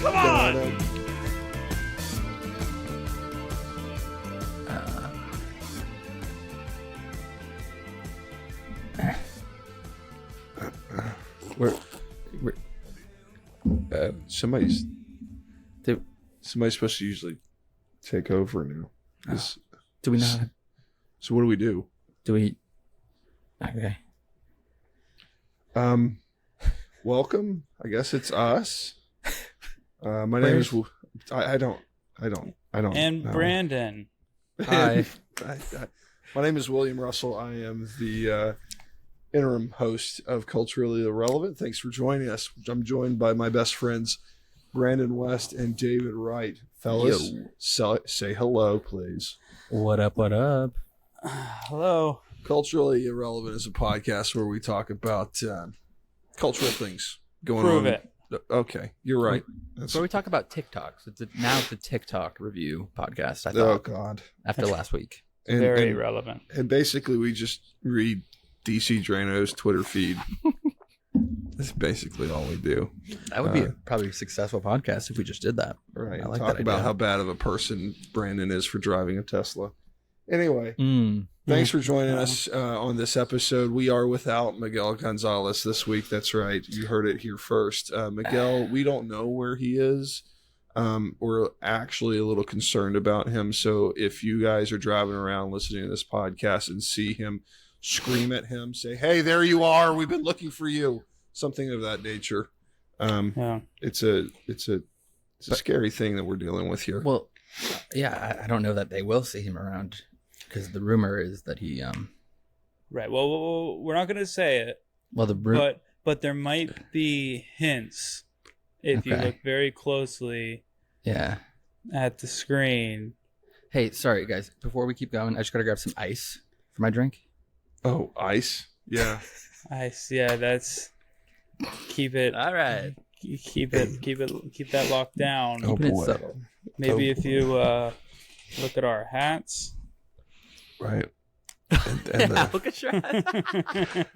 Come on! Somebody's supposed to usually take over now. Do we not? So what do we do? Do we? Okay. Welcome. I guess it's us. My name is. I don't. And know. Brandon. Hi. My name is William Russell. I am the interim host of Culturally Irrelevant. Thanks for joining us. I'm joined by my best friends, Brandon West and David Wright. Fellas, say hello, please. What up? What up? Hello. Culturally Irrelevant is a podcast where we talk about cultural things going on. Prove it. Okay, you're right. So we talk about TikToks. Now it's a TikTok review podcast. I thought. Oh God! After last week, Very relevant. And basically, we just read DC Drano's Twitter feed. That's basically all we do. That would be probably a successful podcast if we just did that. Right. I like Talk that about idea. how bad of a person Brandon is for driving a Tesla. Anyway, thanks for joining us on this episode. We are without Miguel Gonzalez this week. That's right. You heard it here first. Miguel, we don't know where he is. We're actually a little concerned about him. So if you guys are driving around listening to this podcast and see him, scream at him, say, "Hey, there you are. We've been looking for you." Something of that nature. It's a scary thing that we're dealing with here. Well, yeah, I don't know that they will see him around because the rumor is that he Right. Well, we're not going to say it. Well, but there might be hints if you look very closely. Yeah. At the screen. Hey, sorry guys. Before we keep going, I just gotta grab some ice for my drink. Oh, ice? Yeah. Ice. Yeah, that's. Keep it. All right. Keep that locked down. Oh boy. Maybe if you look at our hats. Right. And look at your hat.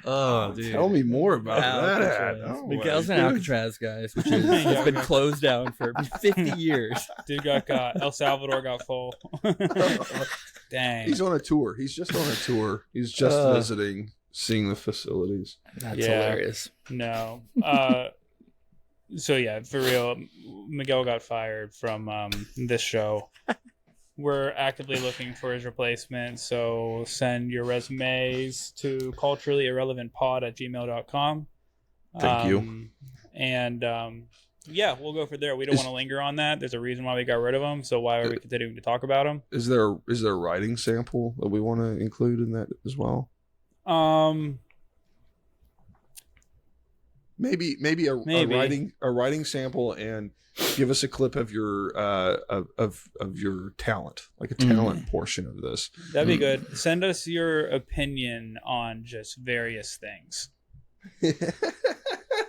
Oh, dude. Tell me more about that hat. Oh, Miguel's in Alcatraz, guys, which has been closed down for 50 years. Dude got El Salvador got full. Dang. He's on a tour. He's just on a tour. He's just visiting, seeing the facilities. That's hilarious. No. So yeah, for real, Miguel got fired from this show. We're actively looking for his replacement, so send your resumes to culturallyirrelevantpod@gmail.com. Thank you. And yeah, we'll go for there. We don't want to linger on that. There's a reason why we got rid of him, so why are we continuing to talk about him? Is there a writing sample that we want to include in that as well? Maybe a writing sample, and give us a clip of your of your talent, like a talent portion of this. That'd be good. Send us your opinion on just various things,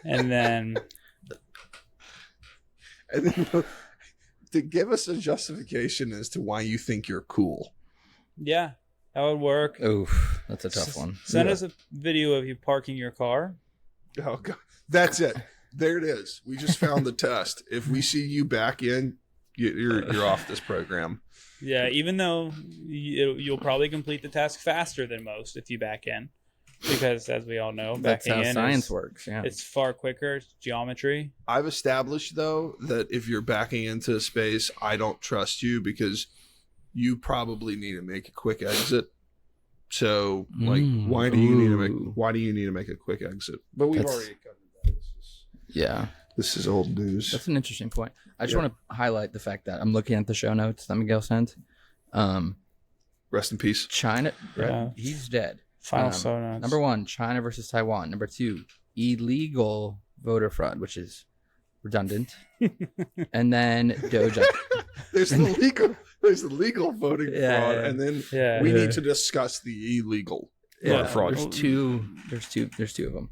and then to give us a justification as to why you think you're cool. Yeah, that would work. Oof, that's a tough one. Send us a video of you parking your car. Oh God, that's it. There it is. We just found the test. If we see you back in, you're off this program. Yeah, even though you'll probably complete the task faster than most if you back in, because as we all know, that's backing how in science works. Yeah, it's far quicker. It's geometry. I've established though that if you're backing into a space, I don't trust you because you probably need to make a quick exit. So, like, why do you need to make a quick exit? But we've already covered that. This is old news. That's an interesting point. I just want to highlight the fact that I'm looking at the show notes that Miguel sent. Rest in peace. China, he's dead. Final show notes. Number 1, China versus Taiwan. Number 2, illegal voter fraud, which is redundant. And then Doja. There's the legal voting fraud, and then we need to discuss the illegal fraud. There's two of them.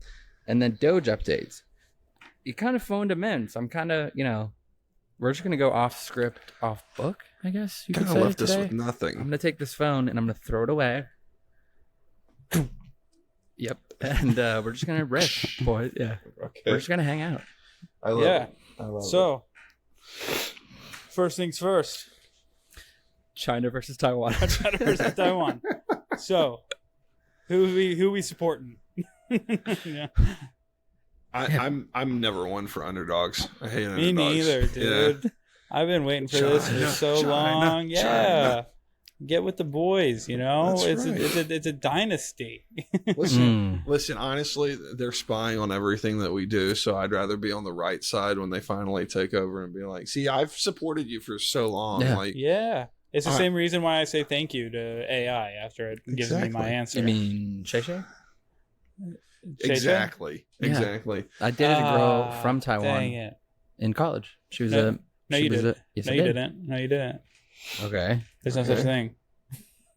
And then Doge updates. You kind of phoned him in, so I'm kind of, we're just gonna go off script, off book, I guess you could say. Left today. us with nothing. I'm gonna take this phone and I'm gonna throw it away. Yep, and we're just gonna riff, boys. Yeah, we're just gonna hang out. I love it. I love So, first things first. China versus Taiwan. China versus Taiwan. So, who we supporting? Yeah. I'm never one for underdogs. I hate Me underdogs. neither, dude. Yeah. I've been waiting for this for so long. Yeah. China. Get with the boys, you know? That's It's a dynasty. Listen, honestly, they're spying on everything that we do, so I'd rather be on the right side when they finally take over and be like, see, I've supported you for so long. Yeah. Like, Yeah. It's the same reason why I say thank you to AI after it gives me my answer. You mean Shay Shay? exactly. Yeah. Exactly. I dated a girl from Dang Taiwan it. in college. She was No, you didn't. Yes, No, I you did. didn't. No, you didn't. Okay. There's no such thing.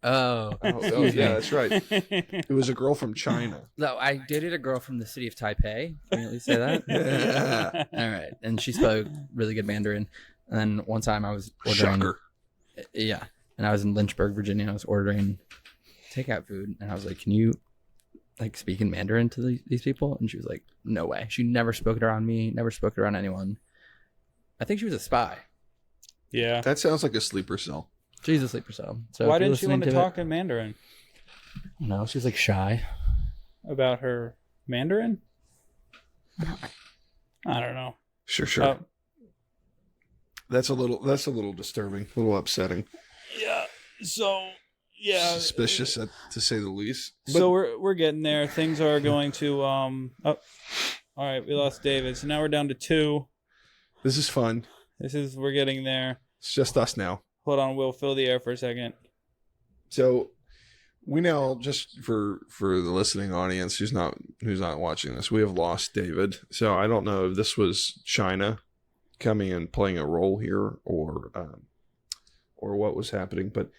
Oh. Oh, yeah, that's right. It was a girl from China. No, I dated a girl from the city of Taipei. Can you at least say that? Yeah. All right. And she spoke really good Mandarin. And then one time I was ordering. Shocker. Yeah. And I was in Lynchburg, Virginia. I was ordering takeout food. And I was like, can you like speak in Mandarin to these people? And she was like, no way. She never spoke it around me, never spoke it around anyone. I think she was a spy. Yeah. That sounds like a sleeper cell. She's a sleeper cell. So Why if you're didn't she want to listening talk in Mandarin? No, she was like shy. About her Mandarin? I don't know. Sure. That's a little disturbing, a little upsetting. Yeah. So, yeah. Suspicious, to say the least. So we're getting there. Things are going to oh, all right, we lost David. So now we're down to 2. This is fun. We're getting there. It's just us now. Hold on, we'll fill the air for a second. So we now, just for the listening audience who's not watching this, we have lost David. So I don't know if this was China coming and playing a role here or what was happening, but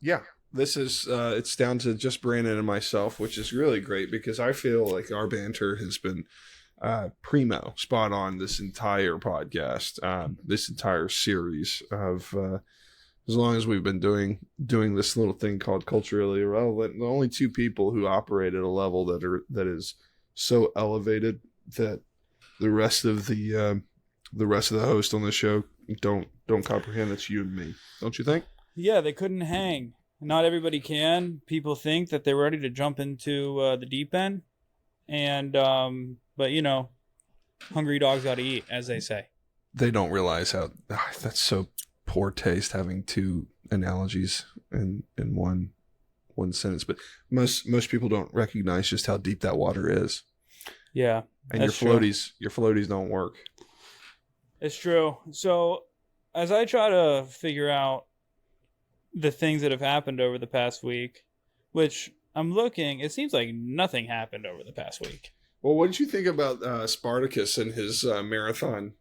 yeah, this is it's down to just Brandon and myself, which is really great because I feel like our banter has been primo, spot on this entire podcast, this entire series of as long as we've been doing this little thing called Culturally Irrelevant. The only 2 people who operate at a level that is so elevated that the rest of the hosts on the show don't comprehend. It's you and me, don't you think? Yeah, they couldn't hang. Not everybody can. People think that they're ready to jump into the deep end, and but you know, hungry dogs got to eat, as they say. They don't realize how that's so poor taste, having 2 analogies in one sentence. But most people don't recognize just how deep that water is. Yeah, and your floaties don't work. It's true. So as I try to figure out the things that have happened over the past week, which I'm looking, it seems like nothing happened over the past week. Well, what did you think about Spartacus and his marathon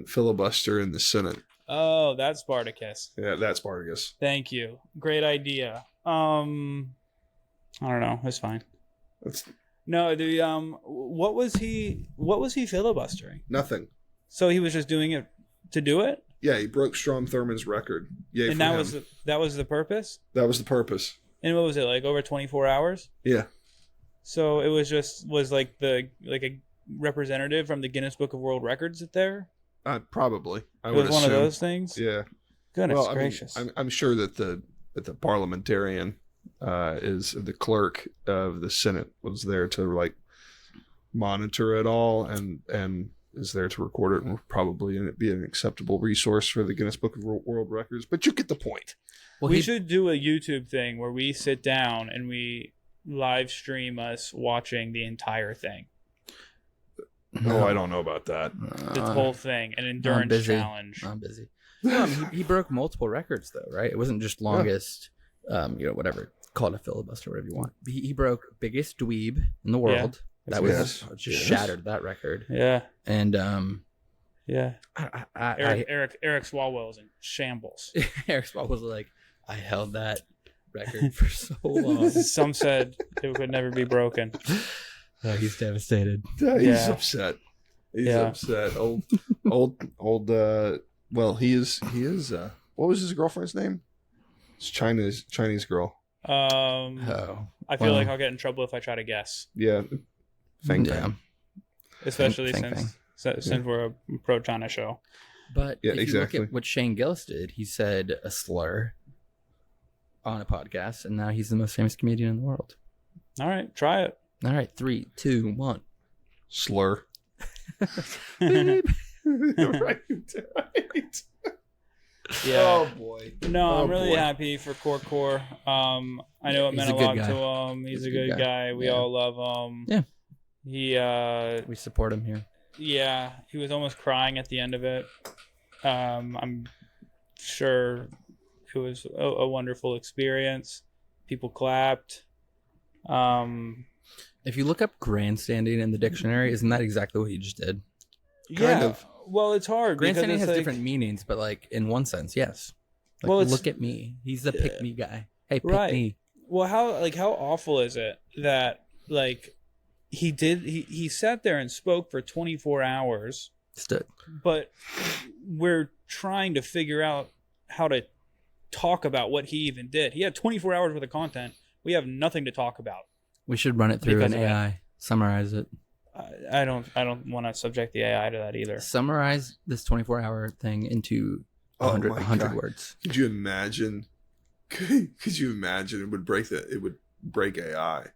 filibuster in the Senate? Oh, that's Spartacus. Yeah, that's Spartacus. Thank you. Great idea. I don't know. It's fine. No, the what was he filibustering? Nothing. So he was just doing it to do it? Yeah, he broke Strom Thurmond's record. Yay, and that was the purpose? That was the purpose. And what was it, like over 24 hours? Yeah. So it was like a representative from the Guinness Book of World Records there? Probably. It was one of those things? Yeah. Goodness gracious. I'm sure that the parliamentarian is the clerk of the Senate was there to like monitor it all and is there to record it and probably be an acceptable resource for the Guinness Book of World Records. But you get the point. Well, we should do a YouTube thing where we sit down and we live stream us watching the entire thing. No, I don't know about that. The whole thing, an endurance challenge. I'm busy. He broke multiple records though, right? It wasn't just longest, whatever, call it a filibuster, whatever you want. He broke biggest dweeb in the world. Yeah. That just shattered that record. Yeah. And yeah. Eric Swalwell's in shambles. Eric Swalwell was like, I held that record for so long. Some said it could never be broken. He's devastated. He's upset. He's upset. Old. Well, he is. What was his girlfriend's name? It's Chinese girl. I feel like I'll get in trouble if I try to guess. Yeah. Fang. Especially since since we're a pro-China show. But Yeah, if exactly. you look at what Shane Gillis did, he said a slur on a podcast, and now he's the most famous comedian in the world. All right, try it. All right, 3, 2, 1. Slur. Beep. Right. Yeah. Oh boy. No, Oh, I'm really boy. happy for Core. I know it He's meant a a good lot guy. to him. He's a good guy. We Yeah. all love him. Yeah. He We support him here. yeah, he was almost crying at the end of it. I'm sure it was a wonderful experience. People clapped. If you look up grandstanding in the dictionary, isn't that exactly what he just did? Kind of. Well, it's hard. because Grandstanding it's has like- different meanings, but like in one sense, yes. Like, Well, it's- look at me. He's the pick me guy. Hey, pick Right. me. Well, how awful is it that like he sat there and spoke for 24 hours, Stood. but we're trying to figure out how to talk about what he even did. He had 24 hours worth of content. We have nothing to talk about. We should run it through Because an of it. AI. Summarize it. I don't want to subject the AI to that either. Summarize this 24-hour thing into 100, my 100 God. words. Could you imagine? Could you imagine it would break it would break AI.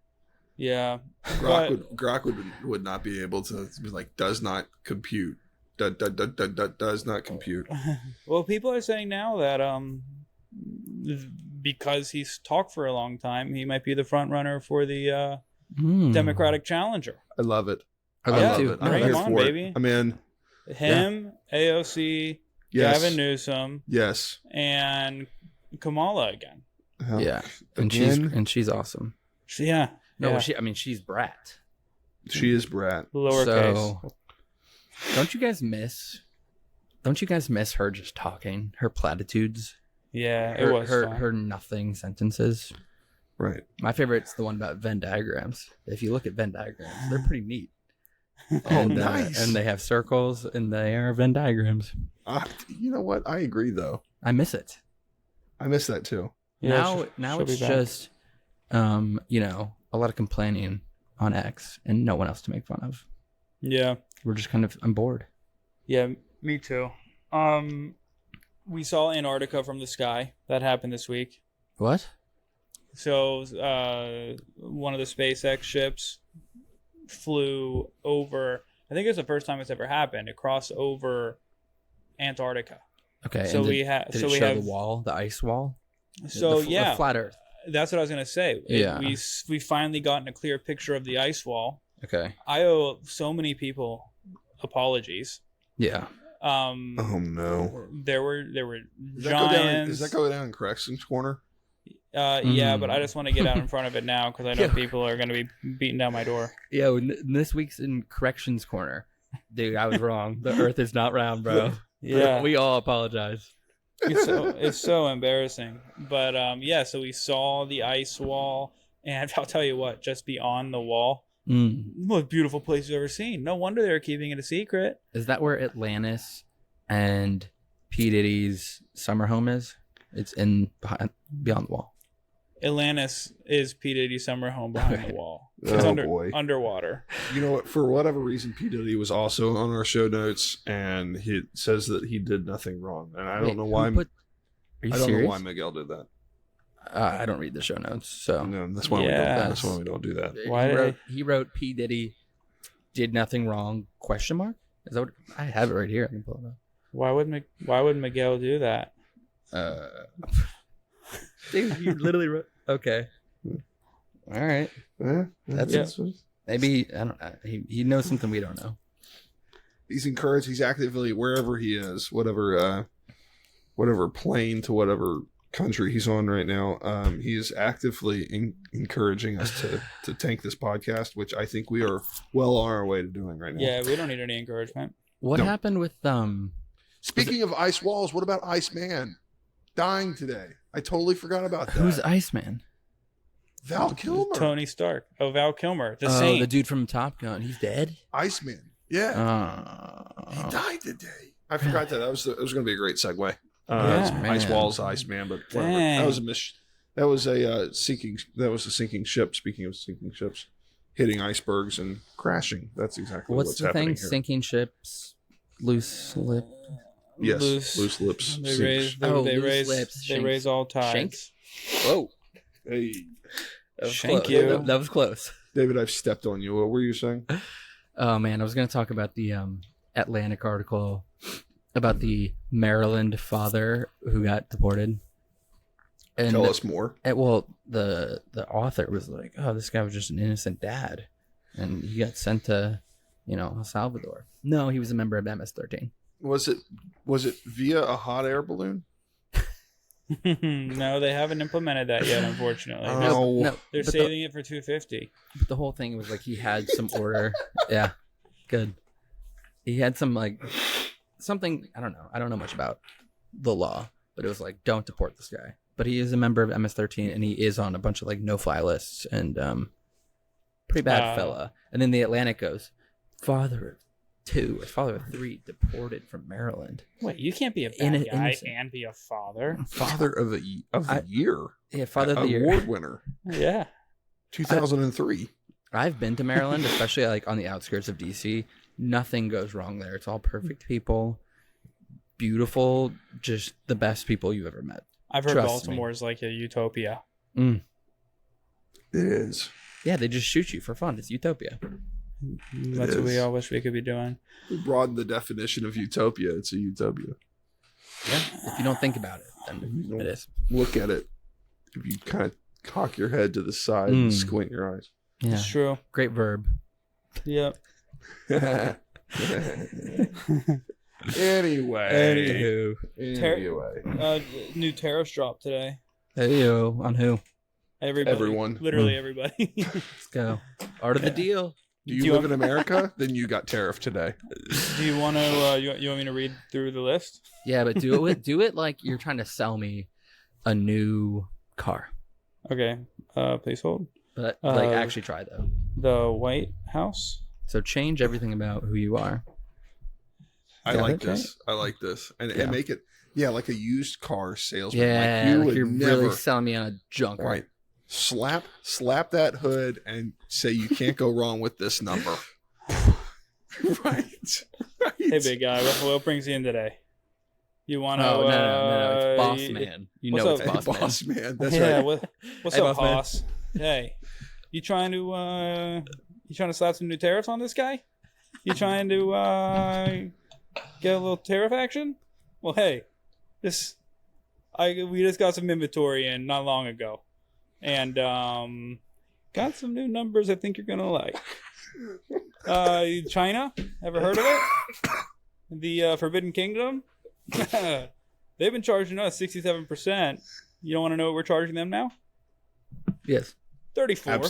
Yeah. Grok would not be able to be like does not compute. Does not compute. Well, people are saying now that because he's talked for a long time, he might be the front runner for the Democratic challenger. I love it. I Yeah, love it too. I'm bring here him on, for baby. it. I'm in. Him, AOC, Yes. Gavin Newsom, Yes. and Kamala again. Yeah, and Again, she's awesome. Yeah. No, yeah. she's brat. she is brat. Lowercase. So, don't you guys miss her just talking, her platitudes, Yeah, it her was her, fun. her nothing sentences? Right. My favorite's the one about Venn diagrams. If you look at Venn diagrams, they're pretty neat. Oh, nice. And they have circles, and they are Venn diagrams. You know what? I agree though. I miss it. I miss that too. Yeah, now she'll be it's back. just, a lot of complaining on X and no one else to make fun of. Yeah. We're just kind of, I'm bored. Yeah, me too. We saw Antarctica from the sky. That happened this week. What? So, one of the SpaceX ships flew over. I think it's the first time it's ever happened. It crossed over Antarctica. Okay. So and we did have. it So we show have. the wall, the ice wall? So the yeah, flat Earth. that's what I was gonna say. Yeah. We finally gotten a clear picture of the ice wall. Okay. I owe so many people apologies. Yeah. Oh no. There were Does that go down? giants. Does that go down in Corrections Corner? Yeah, but I just want to get out in front of it now because I know Yeah. people are going to be beating down my door. Yo, this week's in Corrections Corner. Dude, I was wrong. The Earth is not round, bro. Yeah, We all apologize. it's so embarrassing. But yeah, so we saw the ice wall, and I'll tell you what, just beyond the wall, the most beautiful place you've ever seen. No wonder they were keeping it a secret. Is that where Atlantis and P. Diddy's summer home is? It's beyond the wall. Atlantis is P. Diddy's summer home behind the wall. It's Oh, boy. underwater. You know what? For whatever reason, P. Diddy was also on our show notes, and he says that he did nothing wrong, and I don't know why. Are you I don't serious? know why Miguel did that. I don't read the show notes, so No, that's why we don't. Yes. That's why we don't do that. Why did he wrote P. Diddy did nothing wrong? Question mark? Is that what I have it right here? I can pull it up. Why would Miguel do that? Dude, you literally wrote. Okay. All right. Yeah, That's maybe I don't know. He knows something we don't know. He's encouraged. He's actively wherever he is, whatever plane to whatever country he's on right now. He is actively encouraging us to tank this podcast, which I think we are well on our way to doing right now. Yeah, we don't need any encouragement. What No. happened with Speaking of ice walls, what about Iceman dying today? I totally forgot about that. who's Iceman? Val Kilmer? Tony Stark. Oh, Val Kilmer. The Oh, Saint. the dude from Top Gun. He's dead. Iceman. Yeah. He died today. I forgot that. That was going to be a great segue. Yeah. Ice Man. walls, Iceman, but whatever. Dang. That was a sinking ship. Speaking of sinking ships, hitting icebergs and crashing. That's exactly What's the happening thing? here. Sinking ships, loose lip. Yes, loose lips. They sink. raise. They, Oh, they loose raise. lips, They shank. raise all tides. Whoa, Hey, that was Thank close. you. That was close. David, I've stepped on you. What were you saying? Oh man, I was going to talk about the Atlantic article about the Maryland father who got deported. And Tell us more. well, the author was like, "Oh, this guy was just an innocent dad, and he got sent to, El Salvador." No, he was a member of MS-13. Was it via a hot air balloon? No, they haven't implemented that yet, unfortunately. Oh. No, They're but saving it for 250. But the whole thing was like he had some order. Yeah, good. He had some something. I don't know much about the law, but it was like, don't deport this guy. But he is a member of MS-13, and he is on a bunch of no-fly lists, and pretty bad fella. And then the Atlantic goes, father of 2 or father of 3 deported from Maryland. Wait, you can't be a bad guy innocent. and be a father. Father of the year. Yeah, father of the year. Award winner. Yeah. 2003. I've been to Maryland, especially on the outskirts of DC. Nothing goes wrong there. It's all perfect people, beautiful, just the best people you've ever met. I've heard Trust Baltimore is like a utopia. Mm. It is. Yeah, they just shoot you for fun. It's utopia. That's what we all wish we could be doing. We broaden the definition of utopia. It's a utopia. Yeah, if you don't think about it, then it is. Look at it. If you kind of cock your head to the side and squint your eyes. Yeah, It's true. great verb. Yep. Anyway. New tariffs dropped today. Hey, on who? Everybody. Everyone. Literally everybody. Let's go. Art of the deal. Do you live in America? Then you got tariffed today. Do you want to? You want me to read through the list? Yeah, but do it like you're trying to sell me a new car. Okay. Please hold. But actually try though. The White House. So change everything about who you are. I Yeah, like okay. this. I like this. And Yeah. make it, like a used car salesman. Yeah, like you like would you're never, really selling me on a junk. right. Slap that hood and say you can't go wrong with this number. right. Hey, big guy. What brings you in today? You want to? Oh, no. It's Boss Man. You know what's it's up? Boss Man. Man. That's yeah. right. What's Hey, up, Boss Man. boss? Hey, you trying to slap some new tariffs on this guy? You trying to get a little tariff action? Well, hey, we just got some inventory in not long ago, and got some new numbers I think you're gonna like. China, ever heard of it? The Forbidden Kingdom. They've been charging us 67%. You don't want to know what we're charging them now? Yes. 34.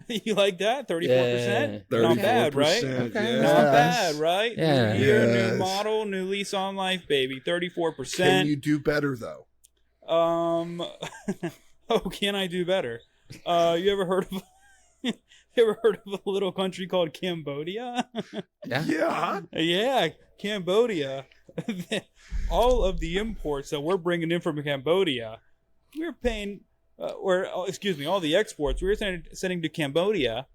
You like that? 34%? Yeah. Not bad, right? Okay. Not bad, right? Yeah. New year, Yes. new model, new lease on life, baby. 34%. Can you do better though? Oh, can I do better? You ever heard of a little country called Cambodia? Yeah. Yeah. Yeah, Cambodia. All of the imports that we're bringing in from Cambodia, we're paying, all the exports we're sending to Cambodia,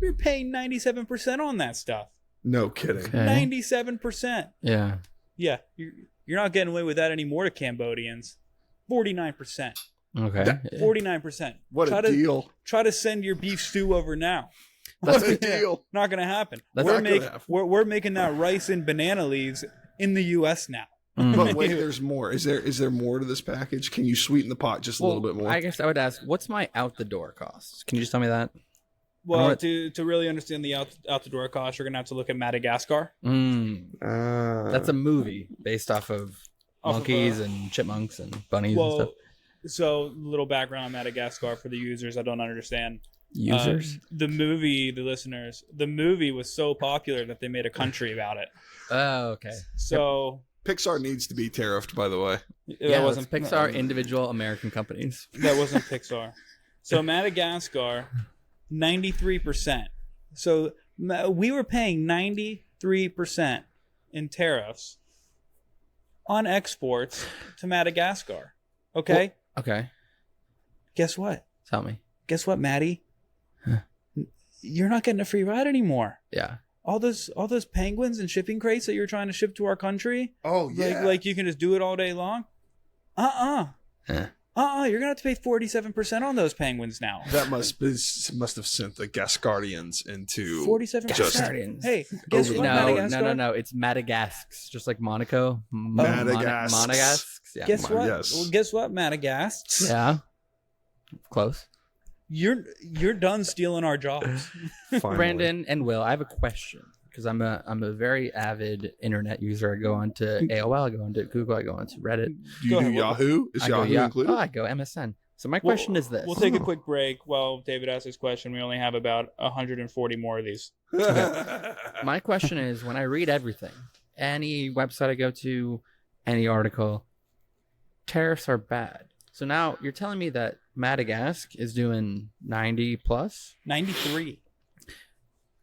we're paying 97% on that stuff. No kidding. Okay. 97%. Yeah. Yeah, you're not getting away with that anymore to Cambodians. 49%. Okay. 49%. What a deal. Try to send your beef stew over now. What a deal. Not gonna happen. That's not gonna happen. We're making that rice and banana leaves in the U.S. now. But wait, there's more. Is there more to this package? Can you sweeten the pot just a little bit more? I guess I would ask, what's my out the door cost? Can you just tell me that? Well, to really understand the out the door cost, you're gonna have to look at Madagascar. That's a movie based off of monkeys and chipmunks and bunnies and stuff. So little background on Madagascar for the users that don't understand. Users? The movie was so popular that they made a country about it. Oh, okay. So Pixar needs to be tariffed, by the way. That wasn't Pixar, individual American companies. That wasn't Pixar. So Madagascar, 93%. So we were paying 93% in tariffs on exports to Madagascar. Okay? Okay. Guess what? Tell me. Guess what, Maddie? Huh. you're not getting a free ride anymore. Yeah. All those penguins and shipping crates that you're trying to ship to our country. Oh yeah. Like you can just do it all day long. You're gonna have to pay 47% on those penguins now. That must have sent the Gascardians into 47%. Hey, guess what? No. It's Madagascar, just like Monaco. Madagascar. Yeah. Guess what? Yes. Well, guess what, Madagascar? Yeah. Close. You're done stealing our jobs. Finally. Brandon and Will, I have a question because I'm a very avid internet user. I go onto AOL, I go onto Google, I go onto Reddit. Do you do Yahoo? Is Yahoo included? Oh, I go MSN. So my question is this. We'll take a quick break while David asks his question. We only have about 140 more of these. My question is, when I read everything, any website I go to, any article, tariffs are bad. So now you're telling me that Madagascar is doing 90 plus? 93.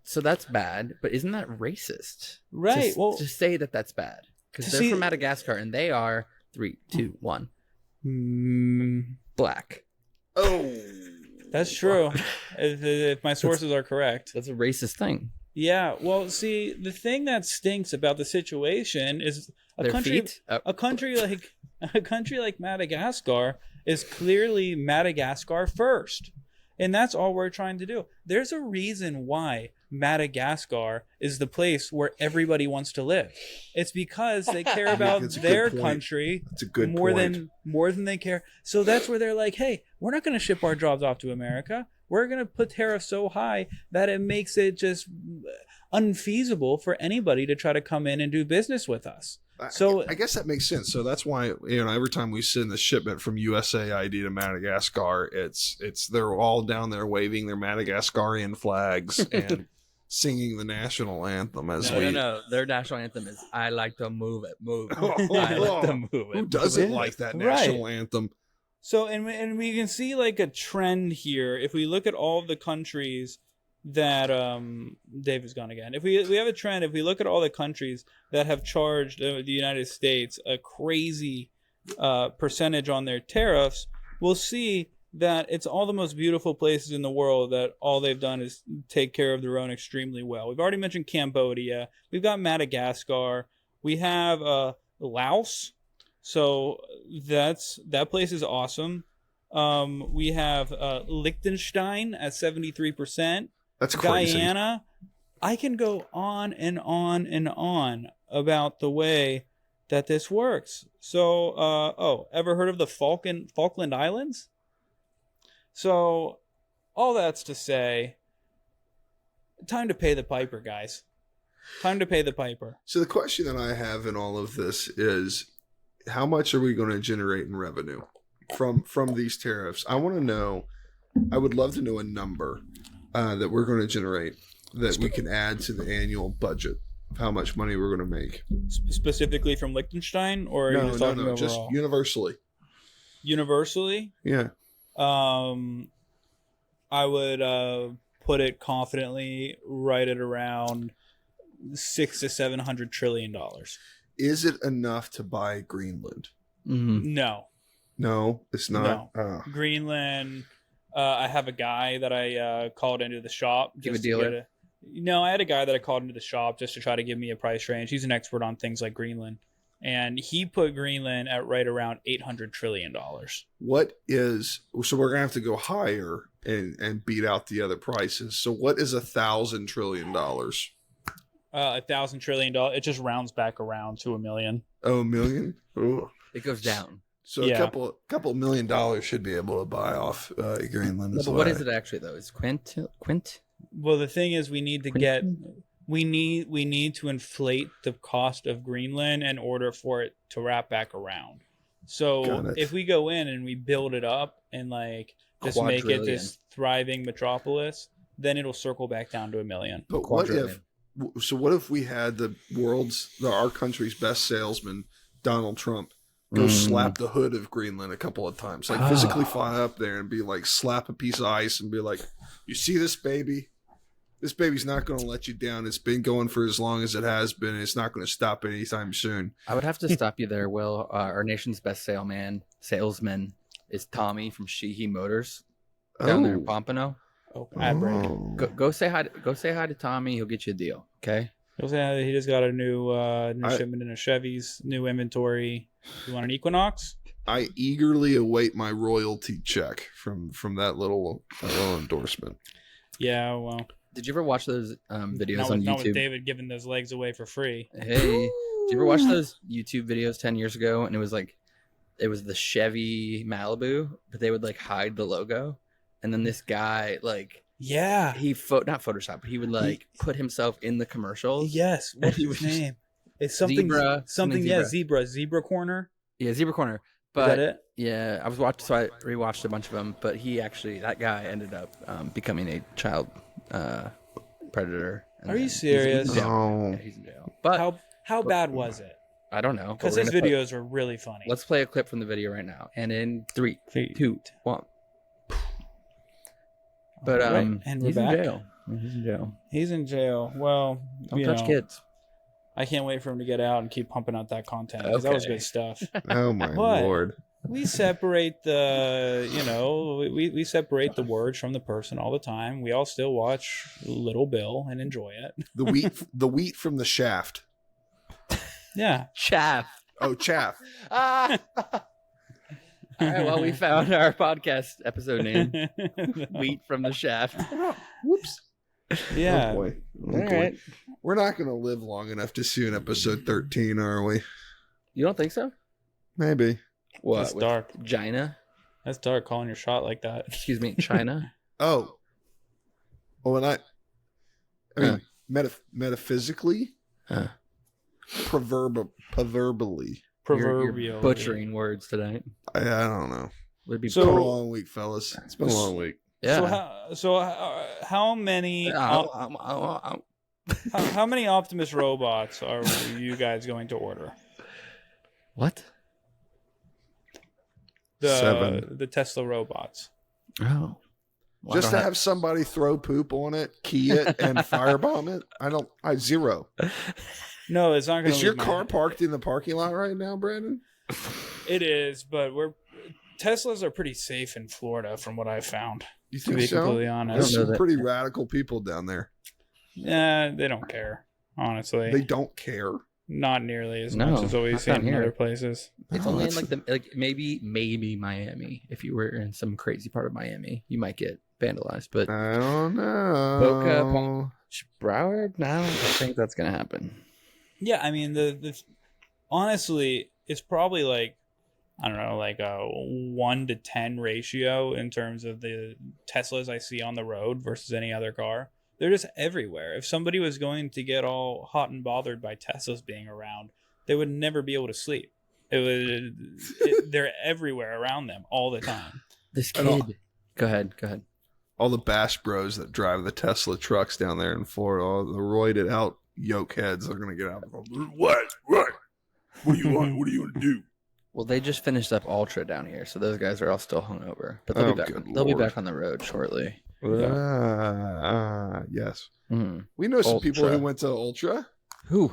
So that's bad, but isn't that racist? Right. To say that that's bad. Because they're from Madagascar and they are 3, 2, 1. Black. Oh. That's true. if my sources are correct. That's a racist thing. Yeah. Well, see, the thing that stinks about the situation is a country like Madagascar is clearly Madagascar first. And that's all we're trying to do. There's a reason why Madagascar is the place where everybody wants to live. It's because they care about their country more than they care. So that's where they're like, hey, we're not going to ship our jobs off to America. We're going to put tariffs so high that it makes it just unfeasible for anybody to try to come in and do business with us. So I guess that makes sense. So that's why, every time we send the shipment from USAID to Madagascar, it's they're all down there waving their Madagascarian flags and singing the national anthem No. Their national anthem is "I like to move it, move it." I like to move it. Who doesn't like that national anthem? So and we can see like a trend here if we look at all of the countries that Dave is gone again. If we have a trend, if we look at all the countries that have charged the United States a crazy percentage on their tariffs, we'll see that it's all the most beautiful places in the world that all they've done is take care of their own extremely well. We've already mentioned Cambodia. We've got Madagascar. We have Laos. So that place is awesome. We have Liechtenstein at 73%. That's crazy. Guyana. I can go on and on and on about the way that this works. So, ever heard of the Falkland Islands? So, all that's to say, time to pay the piper, guys. Time to pay the piper. So the question that I have in all of this is, how much are we going to generate in revenue from these tariffs? I want to know. I would love to know a number that we're going to generate that we can add to the annual budget of how much money we're going to make. Specifically from Liechtenstein, or are you just talking overall? Just universally. Universally? Yeah. I would put it confidently right at around $600 to $700 trillion. Is it enough to buy Greenland? Mm-hmm. No, it's not. No. Greenland. I have a guy that I called into the shop. Give a dealer? I had a guy that I called into the shop just to try to give me a price range. He's an expert on things like Greenland. And he put Greenland at right around $800 trillion. So we're going to have to go higher and beat out the other prices. So what is $1,000 trillion? $1,000 trillion. It just rounds back around to $1 million. Oh, $1 million? Ooh. It goes down. So a couple $1 million should be able to buy off Greenland. But what is it actually though? Is quint? Well, the thing is, we need to inflate the cost of Greenland in order for it to wrap back around. So if we go in and we build it up and like just make it this thriving metropolis, then it'll circle back down to $1 million. But what if we had our country's best salesman, Donald Trump, go slap the hood of Greenland a couple of times, like physically fly up there and be like, slap a piece of ice and be like, you see this baby? This baby's not going to let you down. It's been going for as long as it has been. It's not going to stop anytime soon. I would have to stop you there, Will. Our nation's best salesman is Tommy from Sheehy Motors down there in Pompano. Oh, ad break. Go say hi. Go say hi to Tommy. He'll get you a deal. Okay. He'll say he just got a new shipment in a Chevy's, new inventory. You want an Equinox? I eagerly await my royalty check from that little endorsement. Yeah, well. Did you ever watch those videos on YouTube? Not with David giving those legs away for free. Hey, did you ever watch those YouTube videos 10 years ago? And it was the Chevy Malibu, but they would like hide the logo. And then this guy, like, yeah, not Photoshop, but he would like put himself in the commercials. Yes. What's his name? It's something Zebra. Zebra Corner. Yeah, Zebra Corner. But is that it? Yeah, I rewatched a bunch of them. But that guy ended up becoming a child predator. Are you serious? He's in jail. Yeah, he's in jail. But how bad was it? I don't know. Because his videos were really funny. Let's play a clip from the video right now. And in 3, 2, 1. But and he's in jail. He's in jail. He's in jail. Well, don't touch kids. I can't wait for him to get out and keep pumping out that content because that was good stuff. Oh my Lord! We separate we separate the words from the person all the time. We all still watch Little Bill and enjoy it. The wheat from the shaft. Yeah, chaff. Oh, chaff. All right, well, we found our podcast episode name. Wheat from the shaft. Whoops. Yeah. Oh boy. All right. We're not going to live long enough to see an episode 13, are we? You don't think so? Maybe. What? That's dark. China? That's dark, calling your shot like that. Excuse me, China? Oh. Well, and I mean, metaphysically, proverbially. You're butchering words tonight. I don't know. It's been a long week, fellas. It's been a long week. Yeah. So how many how many Optimus robots are you guys going to order? What? 7. The Tesla robots. Oh. Well, just to have somebody throw poop on it, key it, and firebomb it? I 0. No, it's not going to. Is your car parked in the parking lot right now, Brandon? It is, but Teslas are pretty safe in Florida, from what I've found. You think to be so? completely honest, there's some pretty radical people down there. Yeah, they don't care. Honestly, they don't care. Not nearly as much as what we've seen in other places. It's only in maybe Miami. If you were in some crazy part of Miami, you might get vandalized. But I don't know. Boca, Palm Beach, Broward. No, I don't think that's gonna happen. Yeah, I mean the honestly, it's probably like I don't know, like a 1 to 10 ratio in terms of the Teslas I see on the road versus any other car. They're just everywhere. If somebody was going to get all hot and bothered by Teslas being around, they would never be able to sleep. They're everywhere around them all the time. This kid. Go ahead. All the Bass Bros that drive the Tesla trucks down there in Florida, all the roided out yoke heads are going to get out. What? What do you want? What do you want to do? Well, they just finished up Ultra down here, so those guys are all still hungover. But they'll be back. They'll be back on the road shortly. Yes. Mm-hmm. We know some people who went to Ultra. Who?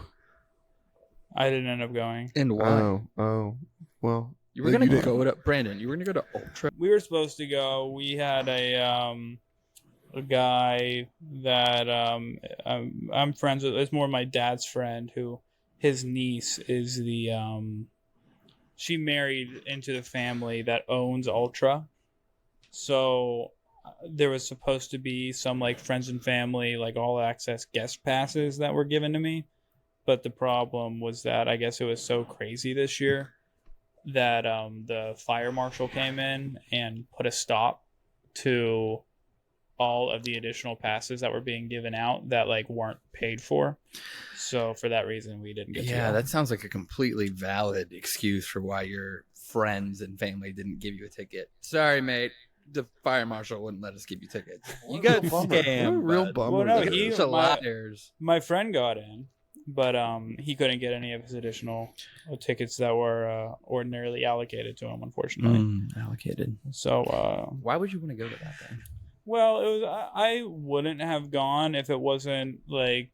I didn't end up going. And why? Oh. Well, you were going to go to Brandon. You were going to go to Ultra. We were supposed to go. We had a guy that I'm friends with. It's more my dad's friend who his niece is the she married into the family that owns Ultra. So there was supposed to be some like friends and family, like all access guest passes that were given to me. But the problem was that I guess it was so crazy this year that the fire marshal came in and put a stop to all of the additional passes that were being given out that like weren't paid for. So for that reason, we didn't get to go. That sounds like a completely valid excuse for why your friends and family didn't give you a ticket. Sorry, mate. The fire marshal wouldn't let us give you tickets. You got scammed. Real bummer. Well, no, my my friend got in, but he couldn't get any of his additional tickets that were ordinarily allocated to him, unfortunately. Allocated. So why would you want to go to that then? Well, it was I wouldn't have gone if it wasn't like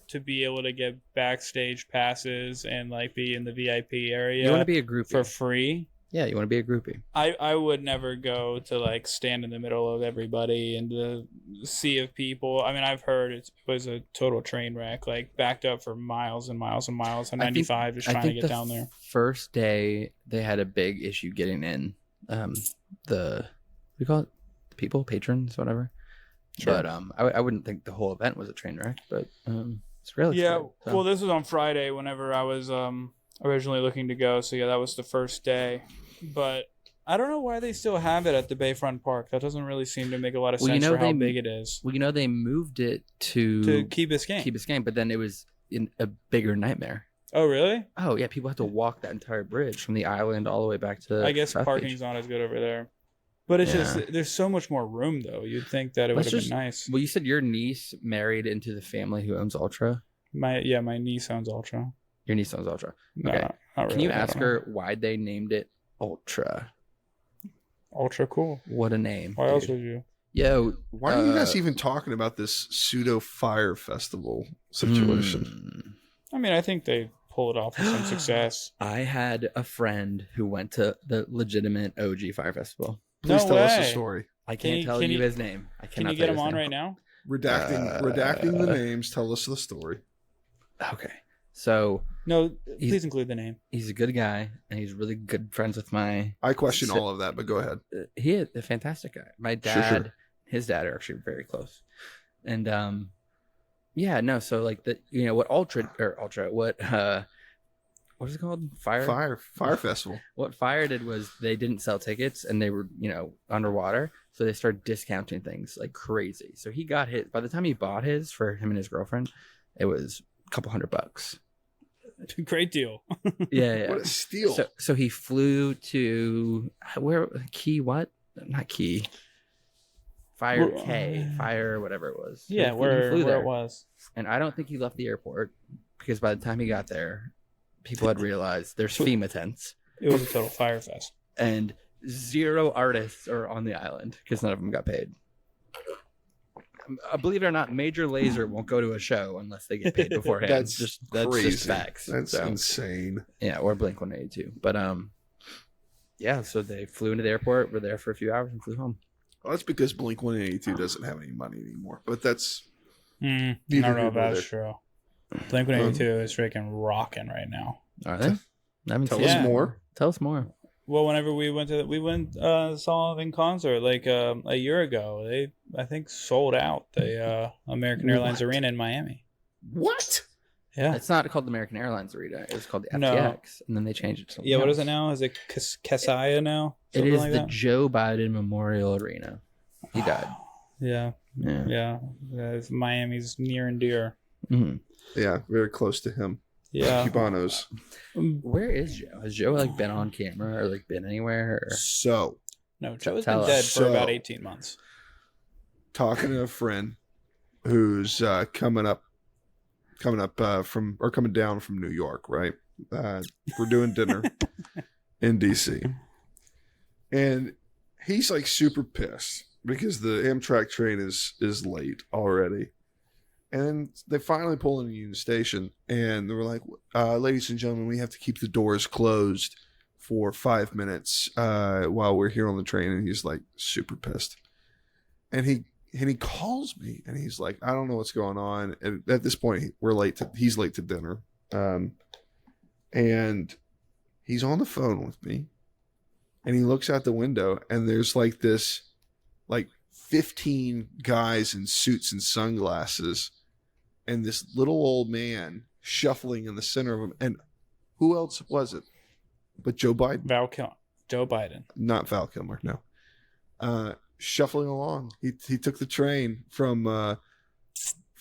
to be able to get backstage passes and like be in the VIP area. You want to be a group for free. Yeah, you want to be a groupie. I would never go to like stand in the middle of everybody in the sea of people. I mean, I've heard it was a total train wreck, like backed up for miles and miles and miles on 95 just trying to get down there. First day they had a big issue getting in. The we call it the people, patrons, whatever. Sure. But I wouldn't think the whole event was a train wreck, but it's really so. Well, this was on Friday whenever I was originally looking to go. So yeah, that was the first day. But I don't know why they still have it at the Bayfront Park. That doesn't really seem to make a lot of sense for how big it is. Well, they moved it to Key Biscayne. But then it was in a bigger nightmare. Oh, really? Oh, yeah. People have to walk that entire bridge from the island all the way back to I guess South parking's Beach. Not as good over there. But it's just, there's so much more room, though. You'd think that it would have been nice. Well, you said your niece married into the family who owns Ultra? My niece owns Ultra. Your niece owns Ultra. Okay. No, not really. Can you ask her why they named it Ultra? Ultra cool. What a name. Why else would you? Yo, why are you guys even talking about this pseudo fire festival situation? I mean, I think they pull it off with some success. I had a friend who went to the legitimate OG fire festival. Please tell us the story. I can't tell you his name. I cannot. Can you get him on right now? Redacting the names. Tell us the story. Okay. So no, please include the name. He's a good guy, and he's really good friends with my. I question all of that, but go ahead. He is a fantastic guy. My dad, his dad are actually very close, and So like what what is it called? Fire festival. What Fire did was they didn't sell tickets, and they were underwater, so they started discounting things like crazy. So he got his. By the time he bought his for him and his girlfriend, it was a couple $100. Great deal. Yeah. What a steal. So he flew to not Key. Fire, whatever it was. Yeah, where it was. And I don't think he left the airport because by the time he got there, people had realized there's FEMA tents. It was a total fire fest. And 0 artists are on the island because none of them got paid. Believe it or not, Major Lazer won't go to a show unless they get paid beforehand. That's just facts. That's insane. Yeah, or Blink-182. But so they flew into the airport, were there for a few hours, and flew home. Well, that's because Blink-182 doesn't have any money anymore. But that's I don't know if that's true. Blink-182 is freaking rocking right now. Are they? Tell us more. Tell us more. Well, whenever we saw them in concert like a year ago, they I think sold out the American Airlines Arena in Miami. What? Yeah, it's not called the American Airlines Arena. It was called the FTX, and then they changed it to something what else. is it now? Is it Kaseya now? It is like the Joe Biden Memorial Arena. He died. Yeah. Miami's near and dear. Mm-hmm. Yeah, very close to him. Yeah. Cubanos. Where is Joe? Has Joe been on camera or been anywhere? Or? No, Joe has been dead for about 18 months. Talking to a friend who's coming down from New York, right? We're doing dinner in DC. And he's like super pissed because the Amtrak train is late already. And they finally pull into Union Station, and they were like, ladies and gentlemen, we have to keep the doors closed for 5 minutes while we're here on the train. And he's like super pissed. And he calls me, and he's like, I don't know what's going on. And at this point, he's late to dinner. And he's on the phone with me, and he looks out the window, and there's like this 15 guys in suits and sunglasses, and this little old man shuffling in the center of them. And who else was it but Joe Biden? Joe Biden. Not Val Kilmer, no. Shuffling along. He took the train from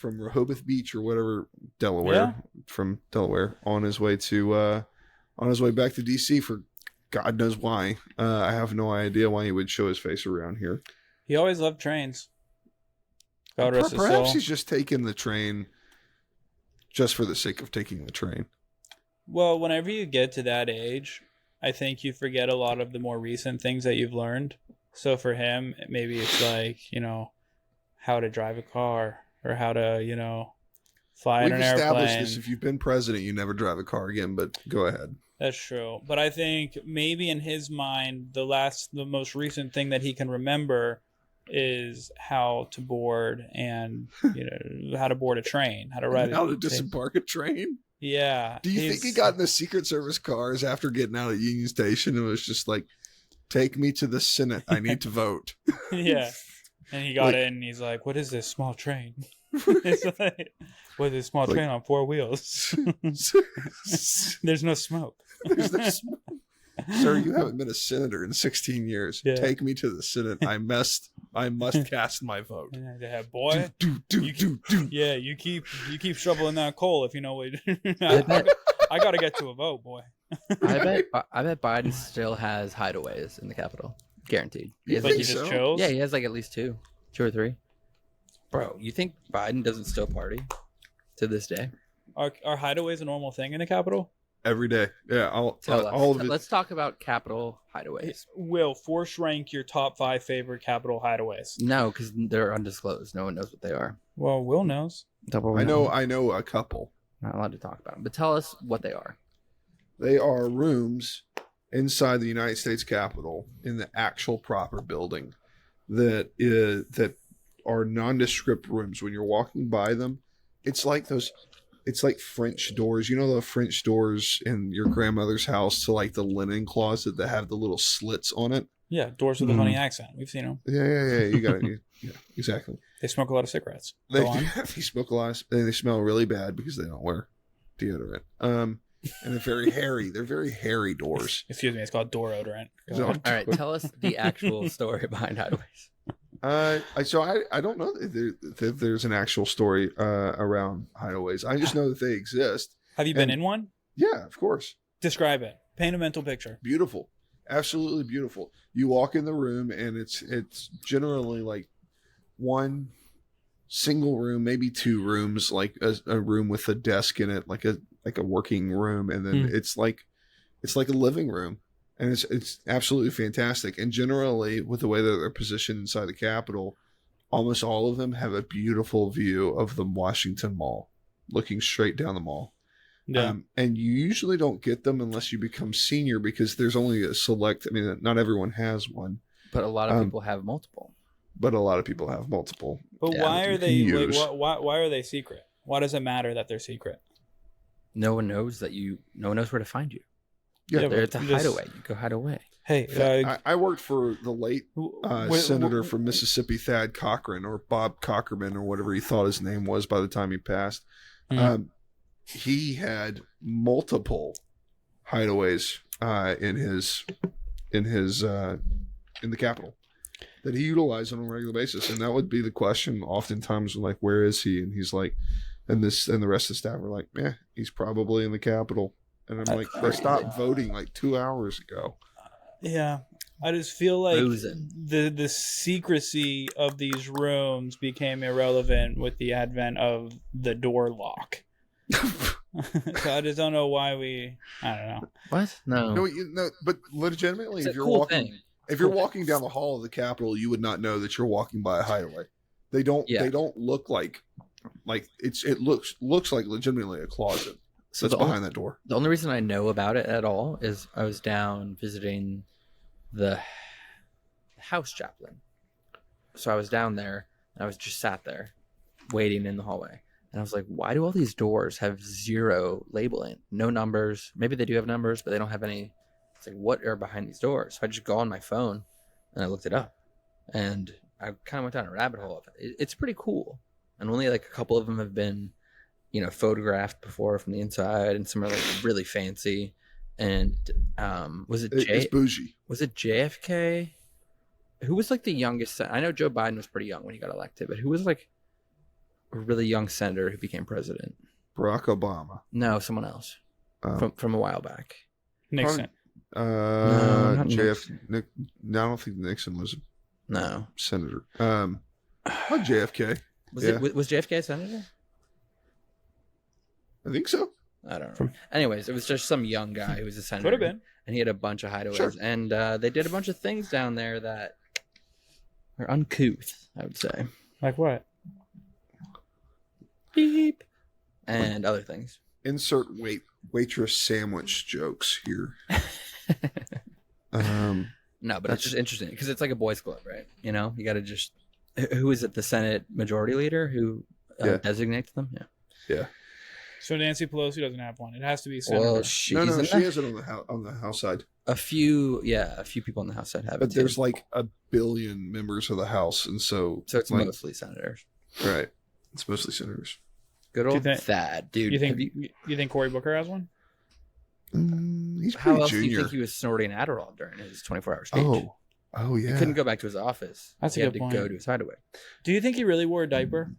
Rehoboth Beach or whatever, Delaware, from Delaware on his way back to DC for God knows why. I have no idea why he would show his face around here. He always loved trains. God rest his soul. Perhaps he's just taking the train just for the sake of taking the train. Well, whenever you get to that age, I think you forget a lot of the more recent things that you've learned. So for him, maybe it's like, how to drive a car or how to, fly in an established airplane. this. If you've been president, you never drive a car again. But go ahead. That's true. But I think maybe in his mind, the most recent thing that he can remember is how to board and how to board a train, how to ride how to disembark a train. Yeah. Do you think he got in the Secret Service cars after getting out of Union Station and was just like, take me to the Senate, I need to vote? Yeah. And he got in and he's like, what is this small train? It's like, what is this small train on 4 wheels? There's no smoke. There's no smoke. Sir, you haven't been a senator in 16 years. Yeah. Take me to the Senate. I must cast my vote. Yeah, boy. Yeah, you keep shoveling that coal if you know what. I got to get to a vote, boy. I bet Biden still has hideaways in the Capitol, guaranteed. But he just chose. Yeah, he has like at least two or three. Bro, you think Biden doesn't still party to this day? Are hideaways a normal thing in the Capitol? Every day. Yeah, all of it. Let's talk about Capitol hideaways. Will, force rank your top 5 favorite Capitol hideaways. No, because they're undisclosed. No one knows what they are. Well, Will knows. I know a couple. Not allowed to talk about them, but tell us what they are. They are rooms inside the United States Capitol in the actual proper building that are nondescript rooms. When you're walking by them, it's like French doors. You know the French doors in your grandmother's house to like the linen closet that have the little slits on it? Yeah, doors with a funny accent. We've seen them. Yeah. You got it. Yeah, exactly. They smoke a lot of cigarettes. They smoke a lot. They smell really bad because they don't wear deodorant. And they're very hairy. They're very hairy doors. Excuse me. It's called door odorant. All right, tell us the actual story behind hideaways. I don't know if there's an actual story around hideaways. I just know that they exist. Have you been in one? Yeah, of course. Describe it. Paint a mental picture. Beautiful. Absolutely beautiful. You walk in the room and it's generally like one single room, maybe 2 rooms, like a room with a desk in it, like a working room, and then it's like a living room. And it's absolutely fantastic. And generally, with the way that they're positioned inside the Capitol, almost all of them have a beautiful view of the Washington Mall, looking straight down the mall. Yeah. And you usually don't get them unless you become senior, because there's only a select. I mean, not everyone has one. But a lot of people have multiple. But why are they why are they secret? Why does it matter that they're secret? No one knows no one knows where to find you. Yeah, it's a hideaway. You go hide away. Hey, I worked for the late senator from Mississippi, Thad Cochran, or Bob Cockerman, or whatever he thought his name was by the time he passed. He had multiple hideaways in the Capitol that he utilized on a regular basis, and that would be the question oftentimes, like, where is he? And he's like, and the rest of the staff were like, he's probably in the Capitol. And I'm like, they stopped voting like 2 hours ago. Yeah. I just feel like the secrecy of these rooms became irrelevant with the advent of the door lock. So I just don't know why I don't know. What? No, but legitimately, it's if you're walking down the hall of the Capitol, you would not know that you're walking by a hideaway. They don't look like it looks like legitimately a closet. So that's behind that door. The only reason I know about it at all is I was down visiting the house chaplain. So I was down there and I was just sat there waiting in the hallway. And I was like, why do all these doors have 0 labeling? No numbers. Maybe they do have numbers, but they don't have any. It's like, what are behind these doors? So I just go on my phone and I looked it up. And I kind of went down a rabbit hole of it. It's pretty cool. And only like a couple of them have been photographed before from the inside, and some are like really fancy. And it's bougie. Was it JFK? Who was like the youngest? I know Joe Biden was pretty young when he got elected, but who was like a really young senator who became president? Barack Obama. No, someone else from a while back. Nixon. No, not JFK. No, I don't think Nixon was a senator. Not JFK. Was JFK a senator? I think so. I don't know. Anyways, it was just some young guy who was a senator. Could have been. And he had a bunch of hideaways. Sure. And they did a bunch of things down there that are uncouth, I would say. Like what? Beep. and other things. Insert waitress sandwich jokes here. No, but it's just interesting because it's like a boys' club, right? You know, you got to just who is it? The Senate Majority Leader who designates them? Yeah. So Nancy Pelosi doesn't have one. It has to be senator. Well, she has it on the House side. A few people on the House side have it. But there's like 1 billion members of the House, and so it's like, mostly senators. Right. It's mostly senators. Good old Thad, dude. You think Cory Booker has one? He's How pretty else junior. do you think he was snorting Adderall during his 24-hour speech? Oh yeah. He couldn't go back to his office. That's he a had good to point. go to his hideaway. Do you think he really wore a diaper?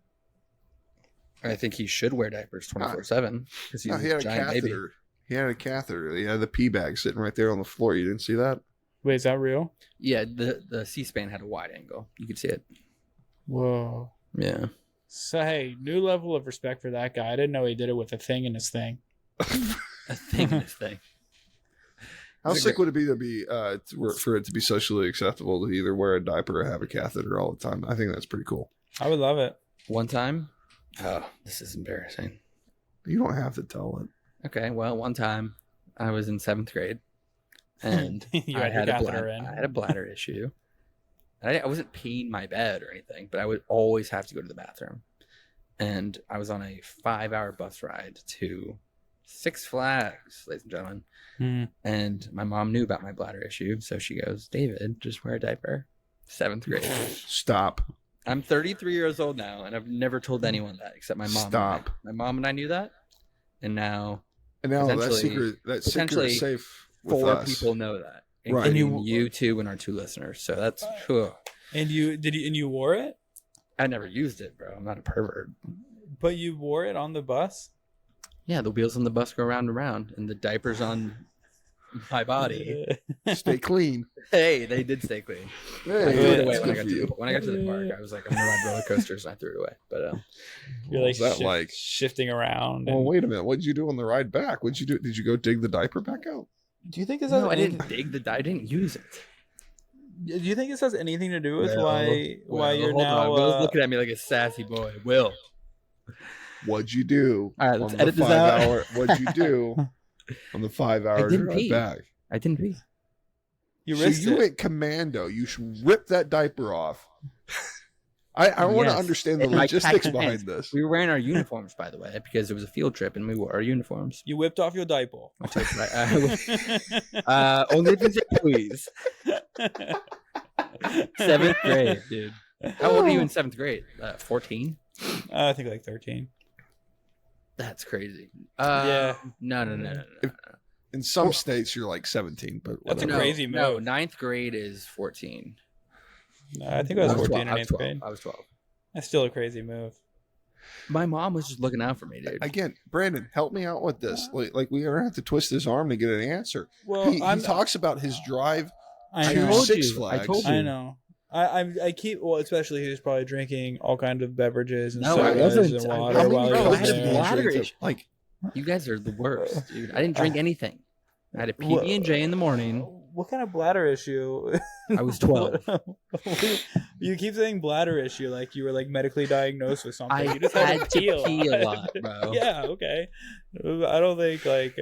I think he should wear diapers 24/7 because he's he had a a giant catheter. baby. He had a catheter. He had the pee bag sitting right there on the floor. You didn't see that? Wait, is that real? Yeah, the C-SPAN had a wide angle. You could see it. Whoa. Yeah. So hey, new level of respect for that guy. I didn't know he did it with a thing in his thing. A thing in this thing. How sick would it be for it to be socially acceptable to either wear a diaper or have a catheter all the time? I think that's pretty cool. I would love it. One time, this is embarrassing. You don't have to tell it. Okay, well, one time I was in 7th grade, and You I had your had catheter in. I had a bladder issue. I wasn't peeing my bed or anything, but I would always have to go to the bathroom. And I was on a 5-hour bus ride to Six Flags, ladies and gentlemen. And my mom knew about my bladder issue, so she goes, David, just wear a diaper. 7th grade. Stop. I'm 33 years old now, and I've never told anyone that except my mom. Stop. My mom and I knew that, and now that secret is safe with 4 us. people know that, Right. including you two and our 2 listeners. So that's. And you wore it? I never used it, bro. I'm not a pervert. But you wore it on the bus? Yeah, the wheels on the bus go round and round, and the diapers on my body. Stay clean. Hey, they did stay clean. Hey, I threw it away that's when I good got for to you. when I got to the park. I was like, I'm gonna ride roller coasters, and I threw it away. But You're like, What was that like? shifting around. Well, wait a minute. What did you do on the ride back? What'd you do? Did you go dig the diaper back out? Do you think this no, I didn't dig the. I didn't use it. Do you think this has anything to do with Well, why you're hold now? on. Will's looking at me like a sassy boy. Will. What'd you do? All right, let's on edit the this out. 5-hour? What'd you do on the 5-hour didn't drive pee. back? I didn't pee. You So risked you it. went commando. You should rip that diaper off. I want to Yes. understand the In my logistics khaki behind pants. this. We were wearing our uniforms, by the way, because it was a field trip and we wore our uniforms. You whipped off your diaper. I took only if you say please. 7th grade, dude. How old are you in 7th grade? 14? I think like 13. That's crazy. Yeah. No. In some states, you're like 17, but That's a whatever. crazy move. No, 9th grade is 14. I think I was 14 in 12. 8th grade. I was 12. That's still a crazy move. My mom was just looking out for me, dude. Again, Brandon, help me out with this. Like we are gonna have to twist his arm to get an answer. Well, He talks about his drive I to know. Six Flags. I told you. I know. I keep especially he was probably drinking all kinds of beverages and No, I sodas wasn't. and I water wasn't. while he Bro, I was had a there. bladder Drink issue. Like You guys are the worst, dude. I didn't drink anything. I had a PB&J in the morning. What kind of bladder issue? I was 12. You keep saying bladder issue like you were like medically diagnosed with something. I You just had to pee pee a lot, bro. Yeah, okay. I don't think like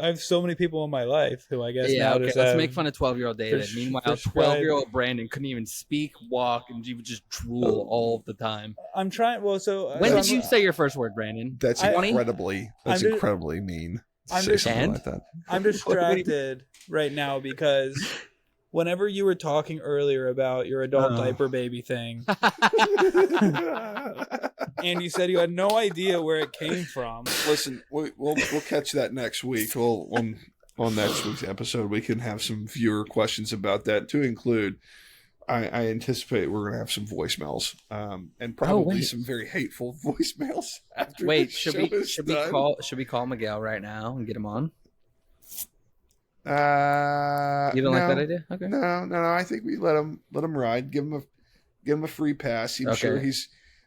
I have so many people in my life who I guess Yeah, now okay. just Let's have, make fun of 12-year-old David. Meanwhile, prescribed- 12-year-old Brandon couldn't even speak, walk, and he would just drool all the time. I'm trying. Well, so When I'm- did you say your first word, Brandon? that's I- incredibly mean. To I'm say just- something And? like that. I'm distracted right now because whenever you were talking earlier about your adult diaper baby thing, and you said you had no idea where it came from. Listen, we'll catch that next week. We'll on next week's episode, we can have some viewer questions about that. To include, I anticipate we're gonna have some voicemails, and probably wait. some very hateful voicemails. After Wait, this should show is done. we call Miguel right now and get him on? You You don't like that idea? Okay. No. I think we let him ride. Give him a free pass.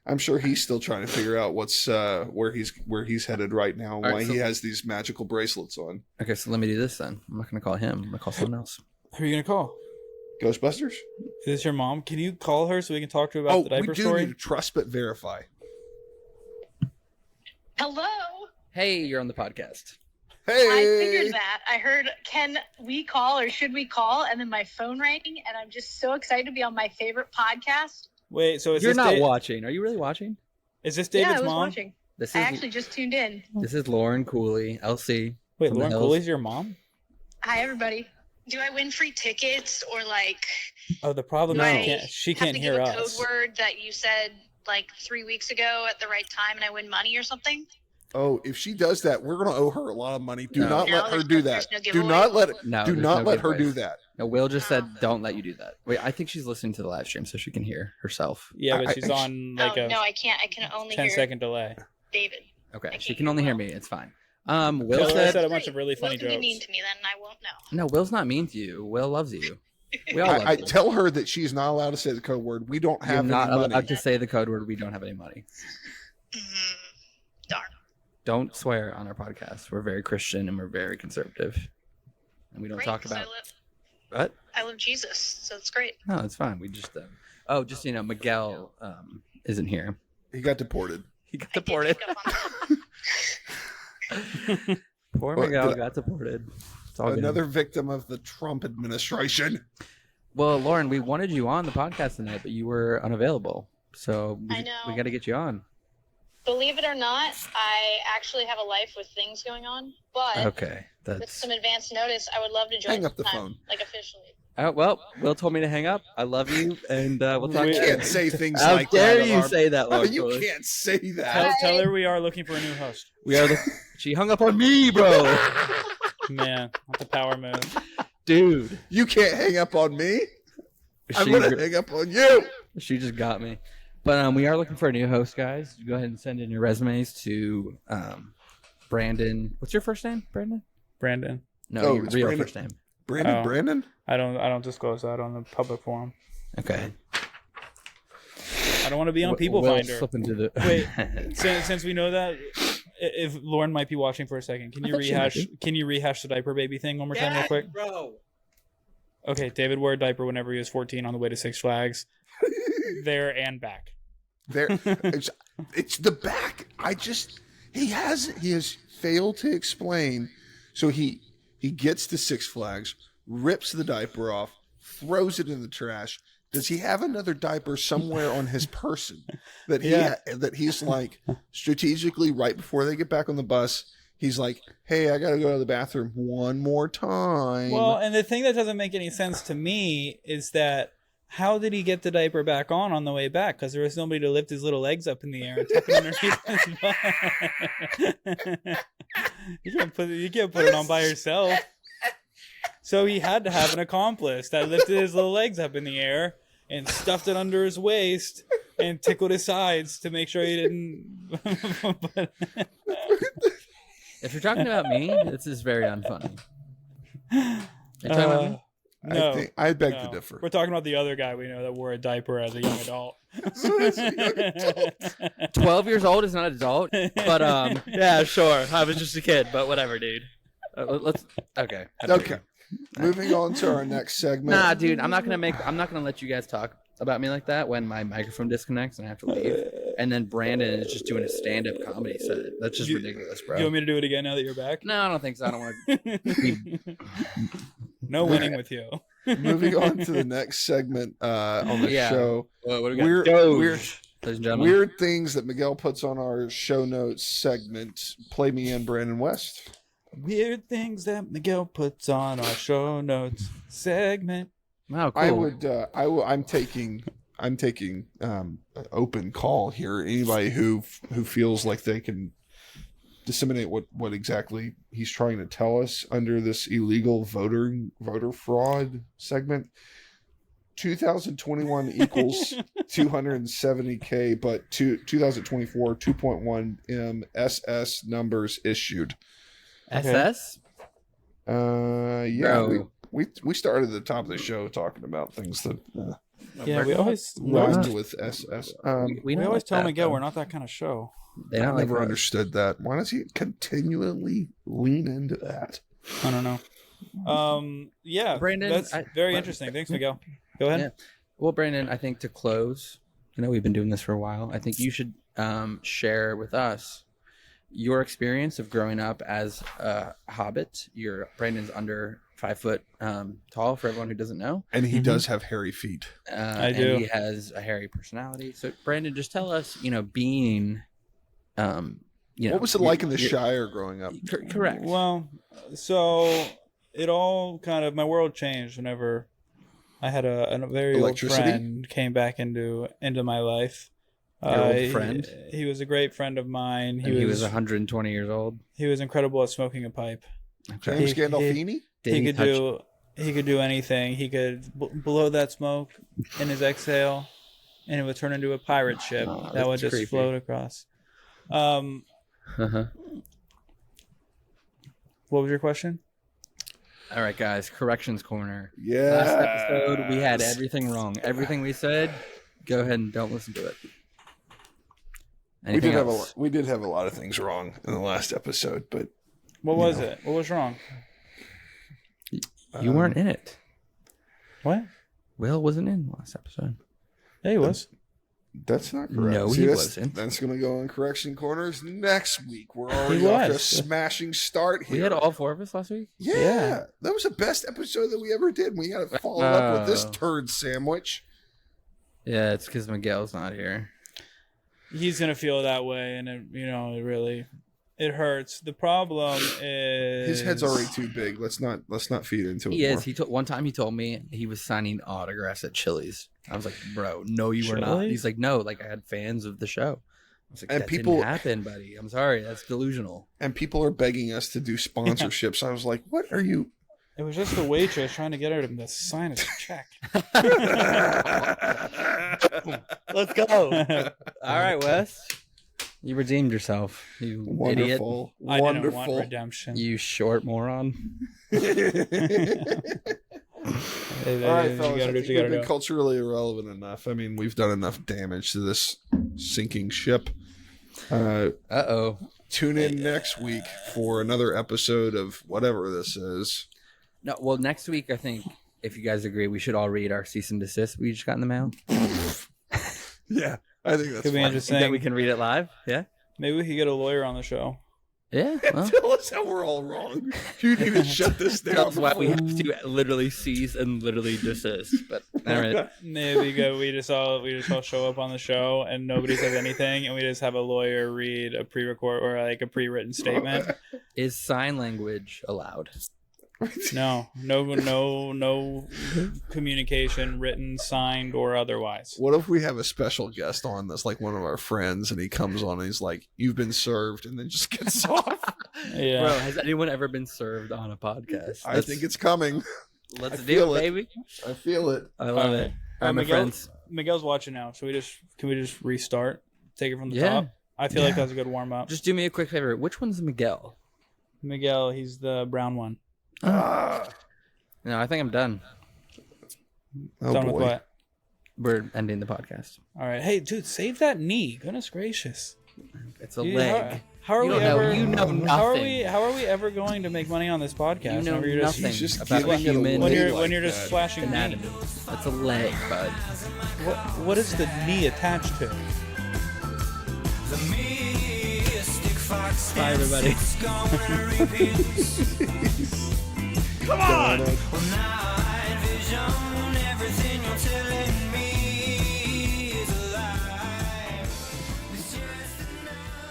I'm sure he's still trying to figure out what's where he's headed right now and All why right, so- he has these magical bracelets on. Okay, so let me do this then. I'm not gonna call him. I'm gonna call someone else. Who are you gonna call? Ghostbusters? Is this your mom? Can you call her so we can talk to her about the diaper we do story? need to trust but verify. Hello. Hey, you're on the podcast. Hey. I figured that. I heard, can we call or should we call? And then my phone rang, and I'm just so excited to be on my favorite podcast. Wait, so You're not watching. Are you really watching? Is this David's I was mom? watching. I actually just tuned in. This is Lauren Cooley, LC. Wait, Lauren Cooley's your mom? Hi, everybody. Do I win free tickets or like? Oh, the problem is she can't hear us. Have to give a code word that you said like 3 weeks ago at the right time, and I win money or something. Oh, if she does that, we're gonna owe her a lot of money. Do not let her there's do no that. giveaway. Do not let her giveaways. do that. No, Will just said don't let you do that. Wait, I think she's listening to the live stream so she can hear herself. Yeah, but she's on like no, I can't. I can only 10-second delay. David. Okay, she can only hear me. It's fine. Will Will said a bunch of really funny Will can jokes. be mean to me then, and I won't know. no. Will's not mean to you. Will loves you. We all love I you. tell her that she's not allowed to say the code word. We don't You're have not any money. allowed to say the code word. We don't have any money. Darn. Don't swear on our podcast. We're very Christian and we're very conservative, and we don't Great, talk 'cause about I what. love Jesus, so it's great. No, it's fine. We just just Miguel isn't here. He got deported. He got I did deported. pick up on that. Poor What, Miguel did got deported. It's all good. Another victim of the Trump administration. Well, Lauren, we wanted you on the podcast tonight, but you were unavailable. So I know. we got to get you on. Believe it or not, I actually have a life with things going on, but Okay, with that's. some advance notice, I would love to join Hang up the sometime, phone. like officially. Well, Will told me to hang up. I love you, and we'll talk. You to can't say things How like dare that. you Alarm. say that, Lauren? You Cooley. can't say that. Tell her we are looking for a new host. We are the. She hung up on me, bro. Man, that's a power move. Dude, You can't hang up on me. I'm she, gonna hang up on you. she just got me. But we are looking for a new host, guys. Go ahead and send in your resumes to Brandon. What's your first name, Brandon? Brandon. No, your it's real Brandon. first name. Brandon? I don't disclose that on the public forum. Okay. I don't want to be on People We'll Finder. slip into the... Wait, since we know that, if Lauren might be watching for a second, can you rehash the diaper baby thing one more time real quick? Bro. Okay, David wore a diaper whenever he was 14 on the way to Six Flags. There and back. There, it's the back. He has failed to explain. So he gets to Six Flags, rips the diaper off, throws it in the trash. Does he have another diaper somewhere on his person that he's like strategically right before they get back on the bus? He's like, hey, I got to go to the bathroom one more time. Well, and the thing that doesn't make any sense to me is that how did he get the diaper back on the way back? Because there was nobody to lift his little legs up in the air and tuck it underneath his butt. You can't put it on by yourself. So he had to have an accomplice that lifted his little legs up in the air and stuffed it under his waist and tickled his sides to make sure he didn't. If you're talking about me, this is very unfunny. Are you talking about me? No, I beg no. to differ. We're talking about the other guy we know that wore a diaper as a young adult. 12 years old is not an adult, but yeah, sure. I was just a kid, but whatever, dude. Let's okay. Okay. Moving on to our next segment. Nah, dude, I'm not gonna let you guys talk about me like that when my microphone disconnects and I have to leave. And then Brandon is just doing a stand-up comedy set. That's just ridiculous, bro. You want me to do it again now that you're back? No, I don't think so. I don't want to. No winning with you. Moving on to the next segment on the show. What do we got? Weird, Ladies and gentlemen. weird things that Miguel puts on our show notes segment. Play me in, Brandon West. Weird things that Miguel puts on our show notes segment. Wow, cool. I'm taking an open call here. Anybody who feels like they can disseminate what exactly he's trying to tell us under this illegal voter fraud segment. 2021 equals 270K, but 2024 2.1 M SS numbers issued. SS? Yeah, Bro. we started at the top of the show talking about things that Yeah, we always rhymed with SS. we don't always like tell that, Miguel though. we're not that kind of show. They I don't like never that. understood that. Why does he continually lean into that? I don't know. Yeah, Brandon, that's very interesting. Thanks, Miguel. Go ahead. Yeah. Well, Brandon, I think to close, we've been doing this for a while. I think you should share with us your experience of growing up as a hobbit. Brandon's under 5 foot tall for everyone who doesn't know. And he does have hairy feet. I do. And he has a hairy personality. So Brandon, just tell us, being, what was it like in the Shire growing up? Correct. Well, so it all kind of, my world changed whenever I had a very old friend came back into my life. Your old friend? He was a great friend of mine. He was 120 years old. He was incredible at smoking a pipe. Okay. James Gandolfini? He could do anything. He could blow that smoke in his exhale, and it would turn into a pirate ship that would just float across. Uh-huh. What was your question? All right, guys. Corrections corner. Yeah. Last episode, we had everything wrong. Everything we said, go ahead and don't listen to it. We did have a lot of things wrong in the last episode, but what was it? What was wrong? You weren't in it. What? Will wasn't in the last episode. Yeah, he was. That's not correct. No, he wasn't. That's going to go in correction corners next week. We're already off to a smashing start here. We had all 4 of us last week? Yeah. That was the best episode that we ever did. We got to follow up with this turd sandwich. Yeah, it's because Miguel's not here. He's gonna feel that way, and it hurts. The problem is his head's already too big. Let's not feed into it. He is. One time he told me he was signing autographs at Chili's. I was like, bro, no, you were not. He's like, no, like I had fans of the show. I was like, that didn't happen, buddy. I'm sorry, that's delusional. And people are begging us to do sponsorships. I was like, what are you? It was just the waitress trying to get her to sign us a check. Let's go. All right, Wes. You redeemed yourself, you idiot. I didn't want redemption. You short moron. All right, fellas, I think we've been culturally irrelevant enough. I mean, we've done enough damage to this sinking ship. Tune in next week for another episode of whatever this is. No, well, next week, I think, if you guys agree, we should all read our cease and desist we just got in the mail. Yeah, I think that's could be interesting. That we can read it live. Yeah, maybe we could get a lawyer on the show. Yeah, well. Tell us how we're all wrong. You need to shut this down. That's why we have to literally cease and literally desist. But all right, maybe we just all show up on the show and nobody says anything, and we just have a lawyer read a pre-record or like a pre-written statement. Is sign language allowed? No communication, written, signed, or otherwise. What if we have a special guest on that's like one of our friends, and he comes on and he's like, "You've been served," and then just gets off? Yeah. Bro, has anyone ever been served on a podcast? I think it's coming. Let's do it, baby. I feel it. I love it. All right, my friends. Miguel's watching now. Can we just restart? Take it from the top? I feel like that's a good warm up. Just do me a quick favor. Which one's Miguel? Miguel, he's the brown one. No, I think I'm done. Done with what? We're ending the podcast. All right. Hey, dude, save that knee. Goodness gracious. It's a leg. How are we ever? You know nothing. How are we ever going to make money on this podcast? You know nothing about human when you're just flashing anatomy. That's a leg, bud. What is the knee attached to? Bye, everybody. Come on!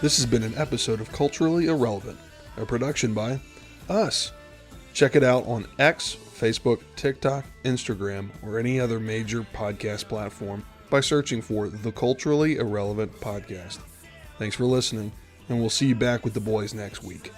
This has been an episode of Culturally Irrelevant, a production by us. Check it out on X, Facebook, TikTok, Instagram, or any other major podcast platform by searching for the Culturally Irrelevant Podcast. Thanks for listening, and we'll see you back with the boys next week.